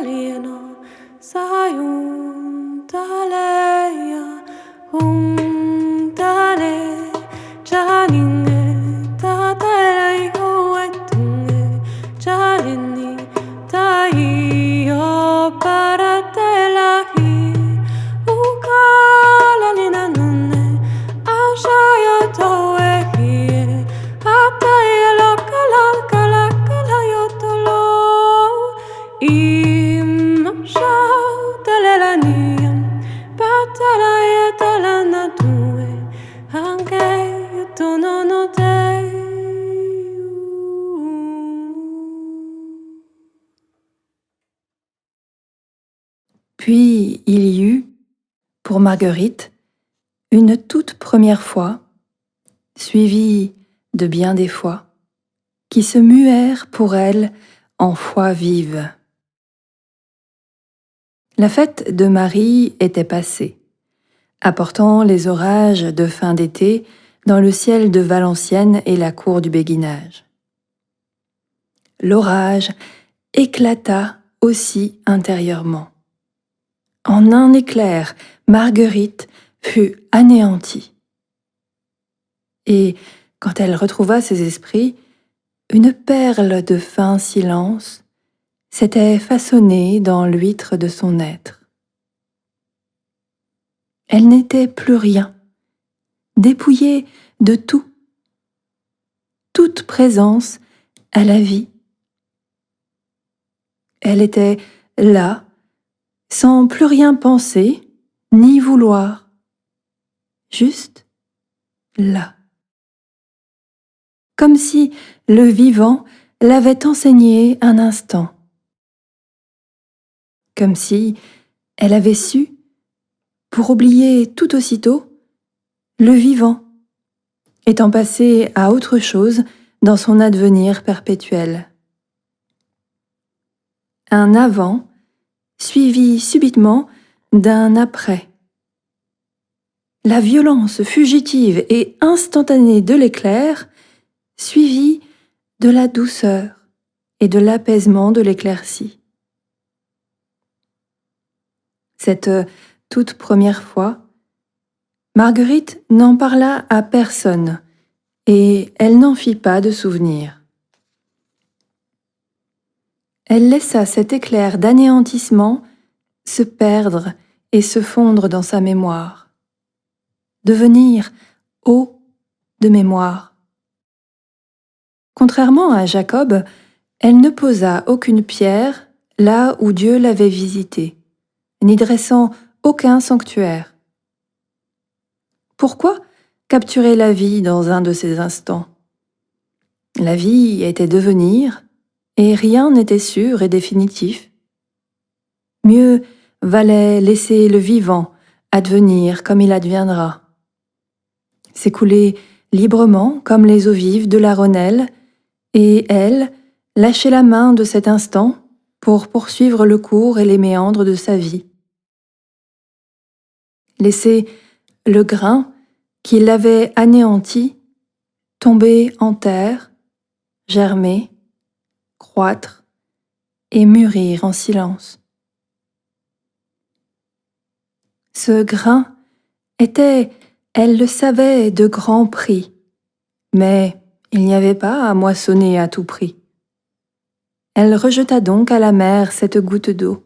alieno sayuntaleya huntale janine taterei hoetunge jalini taio paratelahi ukalalina nunne ashaya toehi ataya lokalakalakalakalaayotolo imshautalelaniam patalaya talana tue anche tonono te. Puis il y eut, pour Marguerite, une toute première fois, suivie de bien des fois, qui se muèrent pour elle en foi vive. La fête de Marie était passée, apportant les orages de fin d'été dans le ciel de Valenciennes et la cour du Béguinage. L'orage éclata aussi intérieurement. En un éclair, Marguerite fut anéantie. Et, quand elle retrouva ses esprits, une perle de fin silence s'était façonnée dans l'huître de son être. Elle n'était plus rien, dépouillée de tout, toute présence à la vie. Elle était là, sans plus rien penser, ni vouloir, juste là. Comme si le vivant l'avait enseignée un instant. Comme si elle avait su, pour oublier tout aussitôt, le vivant, étant passé à autre chose dans son advenir perpétuel. Un avant suivi subitement d'un après. La violence fugitive et instantanée de l'éclair suivie de la douceur et de l'apaisement de l'éclaircie. Cette toute première fois, Marguerite n'en parla à personne et elle n'en fit pas de souvenir. Elle laissa cet éclair d'anéantissement se perdre et se fondre dans sa mémoire, devenir eau de mémoire. Contrairement à Jacob, elle ne posa aucune pierre là où Dieu l'avait visitée, n'y dressant aucun sanctuaire. Pourquoi capturer la vie dans un de ces instants? La vie était devenir, et rien n'était sûr et définitif. Mieux valait laisser le vivant advenir comme il adviendra, s'écouler librement comme les eaux vives de la Rhônelle, et elle, lâcher la main de cet instant pour poursuivre le cours et les méandres de sa vie. Laisser le grain qui l'avait anéanti tomber en terre, germer, croître et mûrir en silence. Ce grain était, elle le savait, de grand prix, mais il n'y avait pas à moissonner à tout prix. Elle rejeta donc à la mer cette goutte d'eau.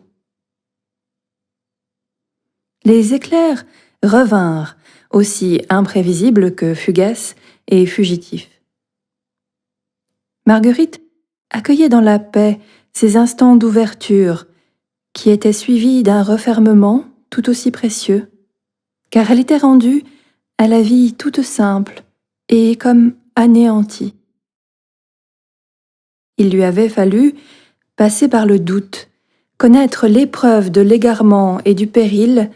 Les éclairs revinrent, aussi imprévisibles que fugaces et fugitifs. Marguerite accueillait dans la paix ces instants d'ouverture qui étaient suivis d'un refermement tout aussi précieux, car elle était rendue à la vie toute simple et comme anéantie. Il lui avait fallu passer par le doute, connaître l'épreuve de l'égarement et du péril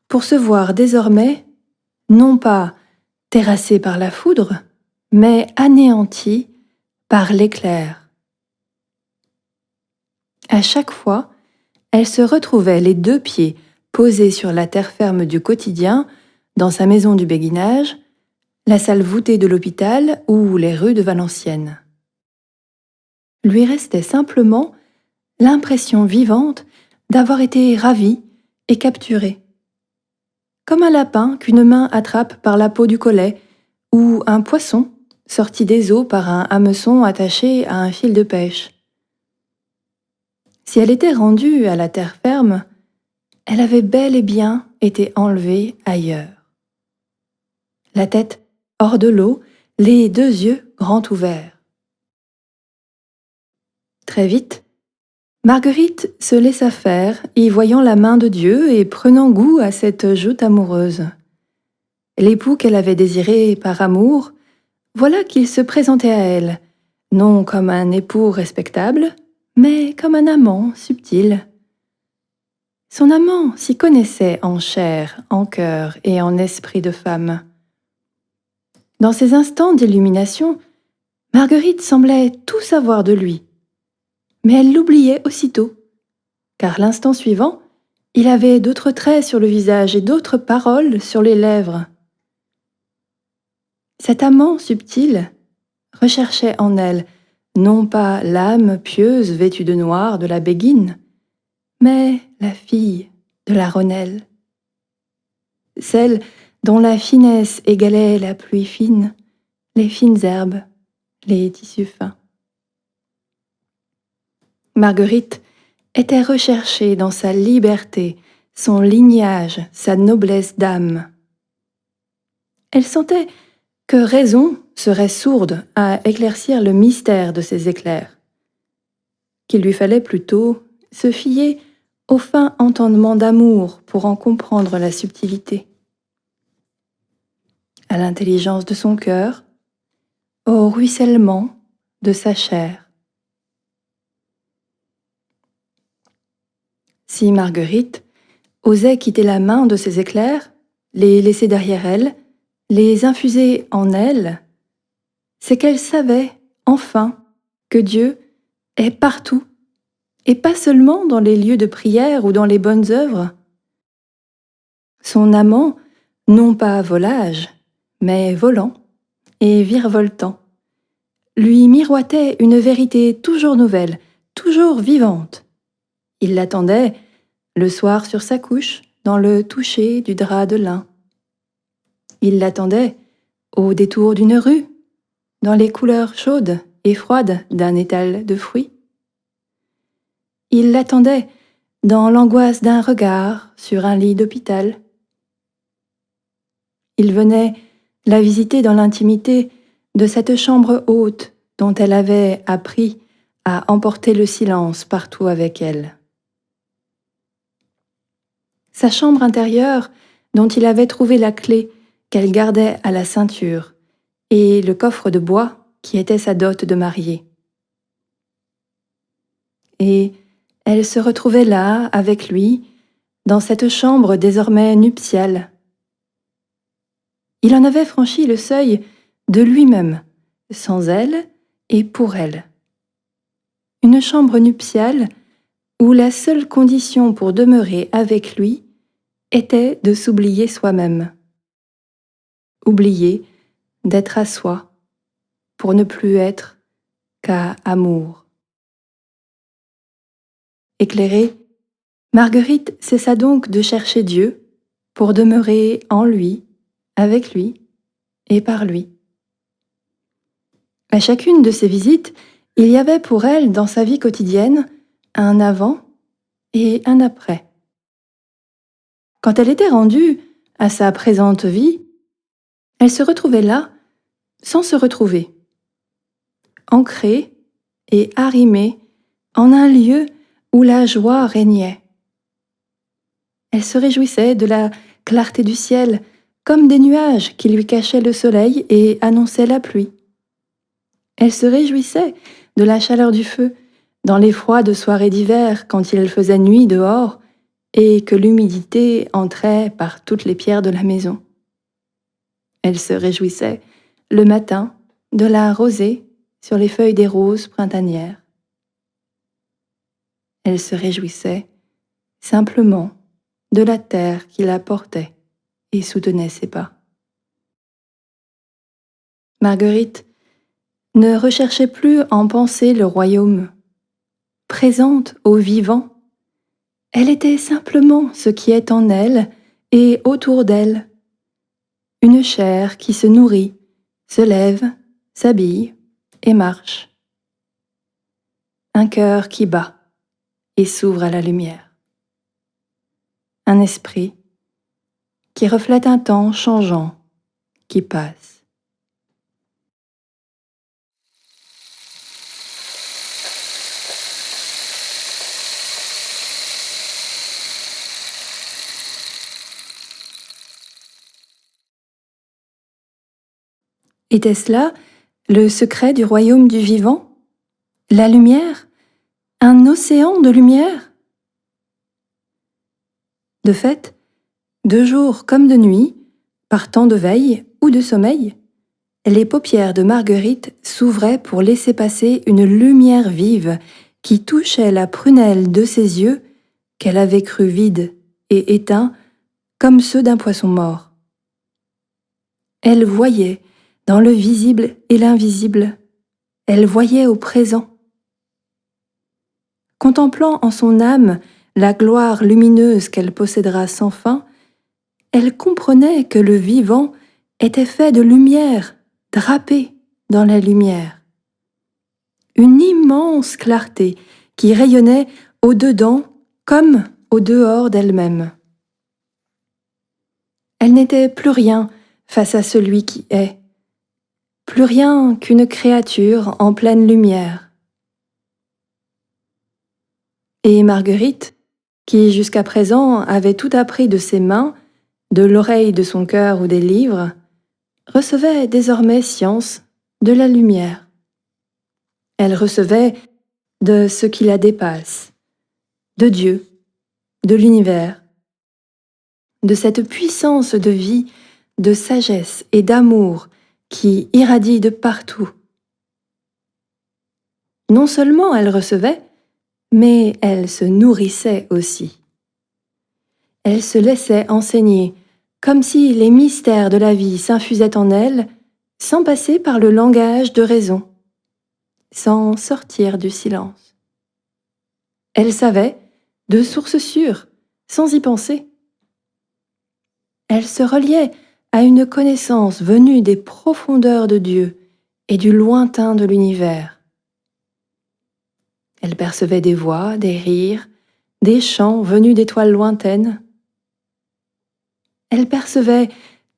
pour se voir désormais, non pas terrassée par la foudre, mais anéantie par l'éclair. À chaque fois, elle se retrouvait les deux pieds posés sur la terre ferme du quotidien, dans sa maison du Béguinage, la salle voûtée de l'hôpital ou les rues de Valenciennes. Lui restait simplement l'impression vivante d'avoir été ravi et capturé. Comme un lapin qu'une main attrape par la peau du collet, ou un poisson sorti des eaux par un hameçon attaché à un fil de pêche. Si elle était rendue à la terre ferme, elle avait bel et bien été enlevée ailleurs. La tête hors de l'eau, les 2 yeux grands ouverts. Très vite, Marguerite se laissa faire, y voyant la main de Dieu et prenant goût à cette joute amoureuse. L'époux qu'elle avait désiré par amour, voilà qu'il se présentait à elle, non comme un époux respectable, mais comme un amant subtil. Son amant s'y connaissait en chair, en cœur et en esprit de femme. Dans ces instants d'illumination, Marguerite semblait tout savoir de lui, mais elle l'oubliait aussitôt, car l'instant suivant, il avait d'autres traits sur le visage et d'autres paroles sur les lèvres. Cet amant subtil recherchait en elle non pas l'âme pieuse vêtue de noir de la Béguine, mais la fille de la Rhônelle, celle dont la finesse égalait la pluie fine, les fines herbes, les tissus fins. Marguerite était recherchée dans sa liberté, son lignage, sa noblesse d'âme. Elle sentait que raison serait sourde à éclaircir le mystère de ces éclairs, qu'il lui fallait plutôt se fier au fin entendement d'amour pour en comprendre la subtilité, à l'intelligence de son cœur, au ruissellement de sa chair. Si Marguerite osait quitter la main de ces éclairs, les laisser derrière elle, les infuser en elle, c'est qu'elle savait, enfin, que Dieu est partout, et pas seulement dans les lieux de prière ou dans les bonnes œuvres. Son amant, non pas volage, mais volant et virevoltant, lui miroitait une vérité toujours nouvelle, toujours vivante. Il l'attendait, le soir sur sa couche, dans le toucher du drap de lin. Il l'attendait au détour d'une rue, dans les couleurs chaudes et froides d'un étal de fruits. Il l'attendait dans l'angoisse d'un regard sur un lit d'hôpital. Il venait la visiter dans l'intimité de cette chambre haute dont elle avait appris à emporter le silence partout avec elle. Sa chambre intérieure dont il avait trouvé la clé qu'elle gardait à la ceinture et le coffre de bois qui était sa dot de mariée. Et elle se retrouvait là, avec lui, dans cette chambre désormais nuptiale. Il en avait franchi le seuil de lui-même, sans elle et pour elle. Une chambre nuptiale où la seule condition pour demeurer avec lui était de s'oublier soi-même. Oublier d'être à soi, pour ne plus être qu'à amour. Éclairée, Marguerite cessa donc de chercher Dieu pour demeurer en lui, avec lui et par lui. À chacune de ces visites, il y avait pour elle, dans sa vie quotidienne, un avant et un après. Quand elle était rendue à sa présente vie, elle se retrouvait là, sans se retrouver, ancrée et arrimée en un lieu où la joie régnait. Elle se réjouissait de la clarté du ciel, comme des nuages qui lui cachaient le soleil et annonçaient la pluie. Elle se réjouissait de la chaleur du feu, dans les froides soirées d'hiver quand il faisait nuit dehors et que l'humidité entrait par toutes les pierres de la maison. Elle se réjouissait, le matin, de la rosée sur les feuilles des roses printanières. Elle se réjouissait, simplement, de la terre qui la portait et soutenait ses pas. Marguerite ne recherchait plus en pensée le royaume. Présente au vivant, Elle était simplement ce qui est en elle et autour d'elle. Une chair qui se nourrit, se lève, s'habille et marche. Un cœur qui bat et s'ouvre à la lumière. Un esprit qui reflète un temps changeant qui passe. Était-ce là le secret du royaume du vivant? La lumière? Un océan de lumière? De fait, de jour comme de nuit, par temps de veille ou de sommeil, les paupières de Marguerite s'ouvraient pour laisser passer une lumière vive qui touchait la prunelle de ses yeux qu'elle avait cru vides et éteints comme ceux d'un poisson mort. Elle voyait dans le visible et l'invisible, elle voyait au présent. Contemplant en son âme la gloire lumineuse qu'elle possédera sans fin, elle comprenait que le vivant était fait de lumière, drapé dans la lumière. Une immense clarté qui rayonnait au-dedans comme au dehors d'elle-même. Elle n'était plus rien face à celui qui est, plus rien qu'une créature en pleine lumière. Et Marguerite, qui jusqu'à présent avait tout appris de ses mains, de l'oreille de son cœur ou des livres, recevait désormais science de la lumière. Elle recevait de ce qui la dépasse, de Dieu, de l'univers, de cette puissance de vie, de sagesse et d'amour qui irradie de partout. Non seulement elle recevait, mais elle se nourrissait aussi. Elle se laissait enseigner, comme si les mystères de la vie s'infusaient en elle, sans passer par le langage de raison, sans sortir du silence. Elle savait, de source sûre, sans y penser. Elle se reliait à une connaissance venue des profondeurs de Dieu et du lointain de l'univers. Elle percevait des voix, des rires, des chants venus d'étoiles lointaines. Elle percevait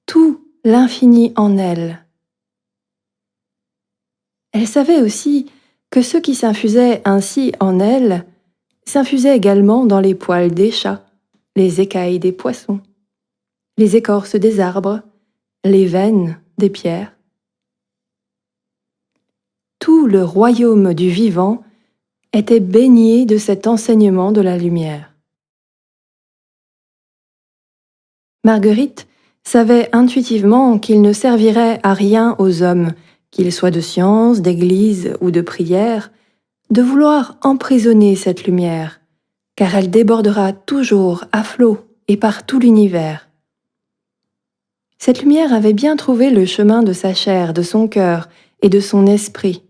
tout l'infini en elle. Elle savait aussi que ce qui s'infusait ainsi en elle s'infusait également dans les poils des chats, les écailles des poissons, les écorces des arbres, les veines des pierres. Tout le royaume du vivant était baigné de cet enseignement de la lumière. Marguerite savait intuitivement qu'il ne servirait à rien aux hommes, qu'ils soient de science, d'église ou de prière, de vouloir emprisonner cette lumière, car elle débordera toujours à flot et par tout l'univers. Cette lumière avait bien trouvé le chemin de sa chair, de son cœur et de son esprit.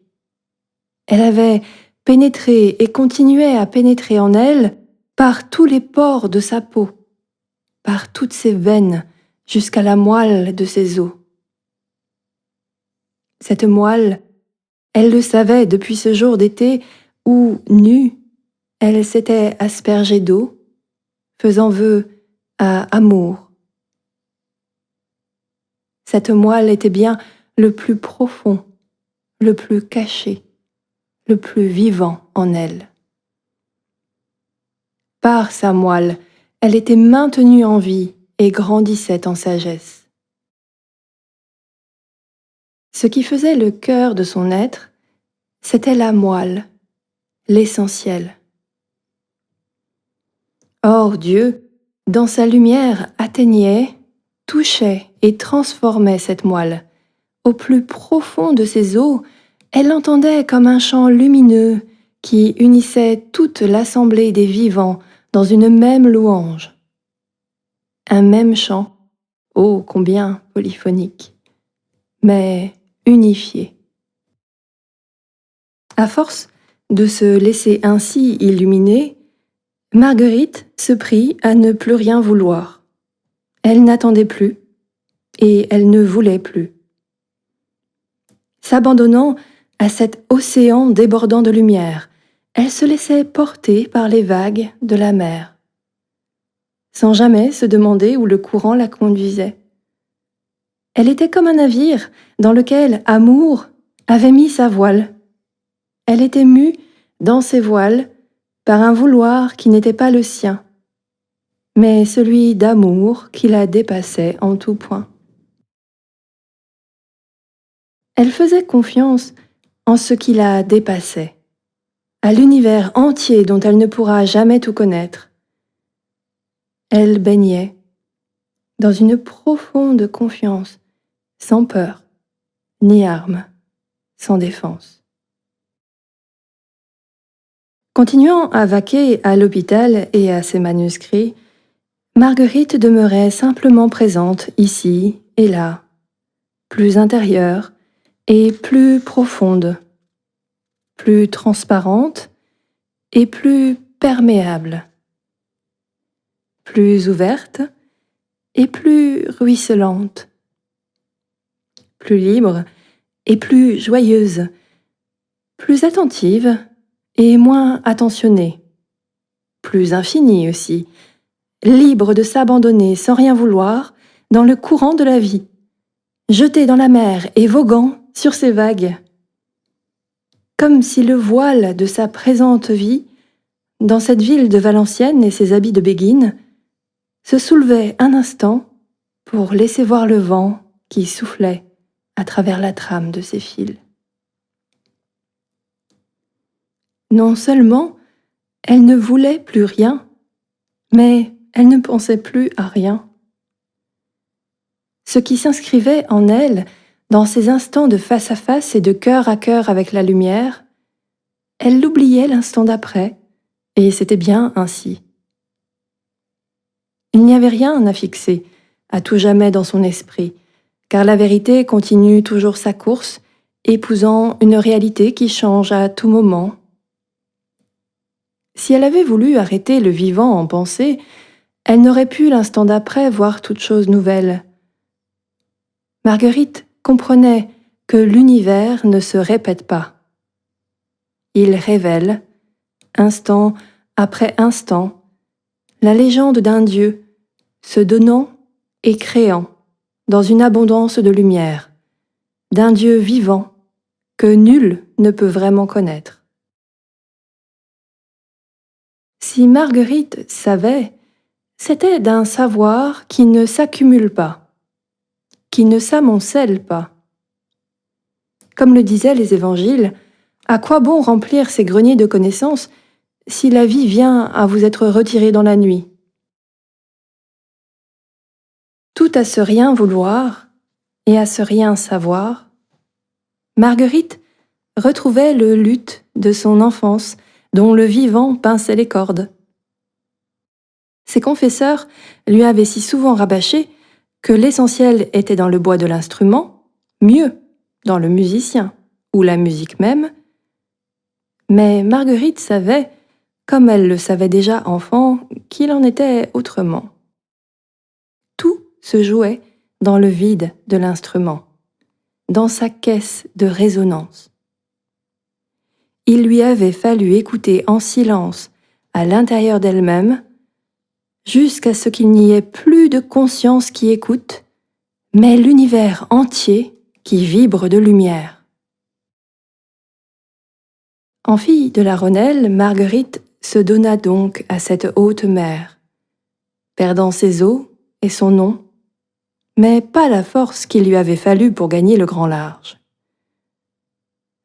Elle avait pénétré et continuait à pénétrer en elle par tous les pores de sa peau, par toutes ses veines jusqu'à la moelle de ses os. Cette moelle, elle le savait depuis ce jour d'été où, nue, elle s'était aspergée d'eau, faisant vœu à amour. Cette moelle était bien le plus profond, le plus caché, le plus vivant en elle. Par sa moelle, elle était maintenue en vie et grandissait en sagesse. Ce qui faisait le cœur de son être, c'était la moelle, l'essentiel. Or Dieu, dans sa lumière, atteignait, touchait et transformait cette moelle. Au plus profond de ses os, elle l'entendait comme un chant lumineux qui unissait toute l'assemblée des vivants dans une même louange. Un même chant, ô combien polyphonique, mais unifié. À force de se laisser ainsi illuminer, Marguerite se prit à ne plus rien vouloir. Elle n'attendait plus et elle ne voulait plus. S'abandonnant à cet océan débordant de lumière, elle se laissait porter par les vagues de la mer, sans jamais se demander où le courant la conduisait. Elle était comme un navire dans lequel Amour avait mis sa voile. Elle était mue dans ses voiles par un vouloir qui n'était pas le sien, mais celui d'amour qui la dépassait en tout point. Elle faisait confiance en ce qui la dépassait, à l'univers entier dont elle ne pourra jamais tout connaître. Elle baignait dans une profonde confiance, sans peur, ni armes, sans défense. Continuant à vaquer à l'hôpital et à ses manuscrits, Marguerite demeurait simplement présente ici et là, plus intérieure et plus profonde, plus transparente et plus perméable, plus ouverte et plus ruisselante, plus libre et plus joyeuse, plus attentive et moins attentionnée, plus infinie aussi, libre de s'abandonner sans rien vouloir dans le courant de la vie, jetée dans la mer et voguant sur ses vagues. Comme si le voile de sa présente vie, dans cette ville de Valenciennes et ses habits de béguine, se soulevait un instant pour laisser voir le vent qui soufflait à travers la trame de ses fils. Non seulement elle ne voulait plus rien, mais elle ne pensait plus à rien. Ce qui s'inscrivait en elle, dans ces instants de face à face et de cœur à cœur avec la lumière, elle l'oubliait l'instant d'après, et c'était bien ainsi. Il n'y avait rien à fixer, à tout jamais dans son esprit, car la vérité continue toujours sa course, épousant une réalité qui change à tout moment. Si elle avait voulu arrêter le vivant en pensée, elle n'aurait pu l'instant d'après voir toute chose nouvelle. Marguerite comprenait que l'univers ne se répète pas. Il révèle, instant après instant, la légende d'un Dieu se donnant et créant dans une abondance de lumière, d'un Dieu vivant que nul ne peut vraiment connaître. Si Marguerite savait, c'était d'un savoir qui ne s'accumule pas, qui ne s'amoncelle pas. Comme le disaient les évangiles, à quoi bon remplir ces greniers de connaissances si la vie vient à vous être retirée dans la nuit? Tout à ce rien vouloir et à ce rien savoir, Marguerite retrouvait le luth de son enfance dont le vivant pinçait les cordes. Ses confesseurs lui avaient si souvent rabâché que l'essentiel était dans le bois de l'instrument, mieux, dans le musicien, ou la musique même. Mais Marguerite savait, comme elle le savait déjà enfant, qu'il en était autrement. Tout se jouait dans le vide de l'instrument, dans sa caisse de résonance. Il lui avait fallu écouter en silence, à l'intérieur d'elle-même, jusqu'à ce qu'il n'y ait plus de conscience qui écoute, mais l'univers entier qui vibre de lumière. En fille de la Rhônelle, Marguerite se donna donc à cette haute mer, perdant ses eaux et son nom, mais pas la force qu'il lui avait fallu pour gagner le grand large.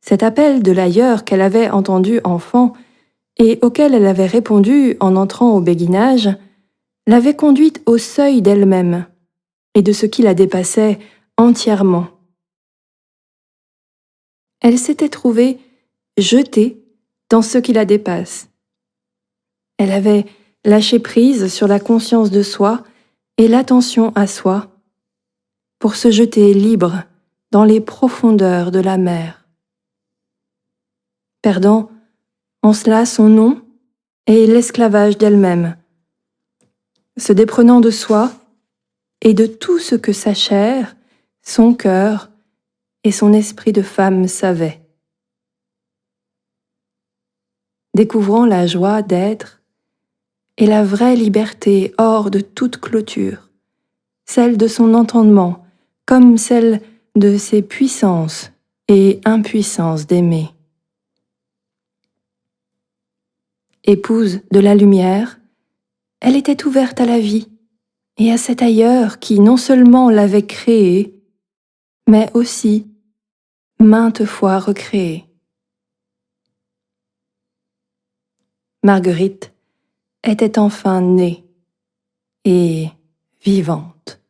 Cet appel de l'ailleurs qu'elle avait entendu enfant et auquel elle avait répondu en entrant au béguinage, l'avait conduite au seuil d'elle-même et de ce qui la dépassait entièrement. Elle s'était trouvée jetée dans ce qui la dépasse. Elle avait lâché prise sur la conscience de soi et l'attention à soi pour se jeter libre dans les profondeurs de la mer. Perdant en cela son nom et l'esclavage d'elle-même, se déprenant de soi et de tout ce que sa chair, son cœur et son esprit de femme savaient. Découvrant la joie d'être et la vraie liberté hors de toute clôture, celle de son entendement comme celle de ses puissances et impuissances d'aimer. Épouse de la lumière, elle était ouverte à la vie et à cet ailleurs qui non seulement l'avait créée, mais aussi maintes fois recréée. Marguerite était enfin née et vivante.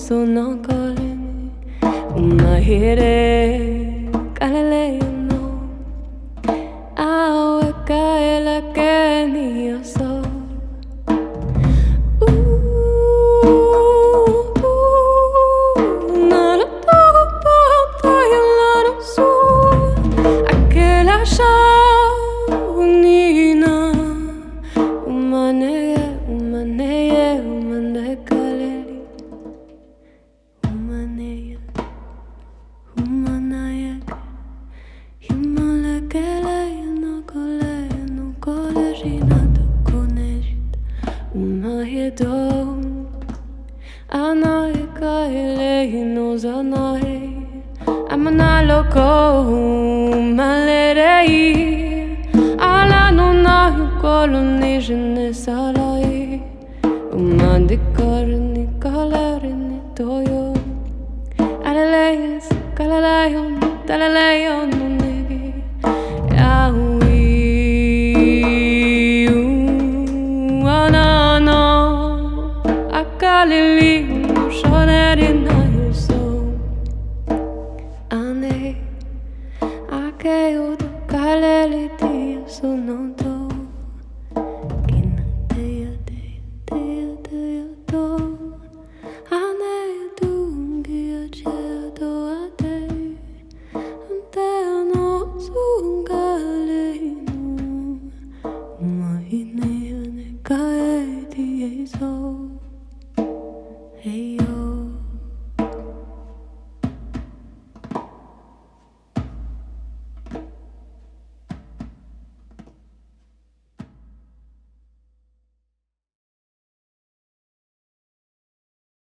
Sono Hey yo.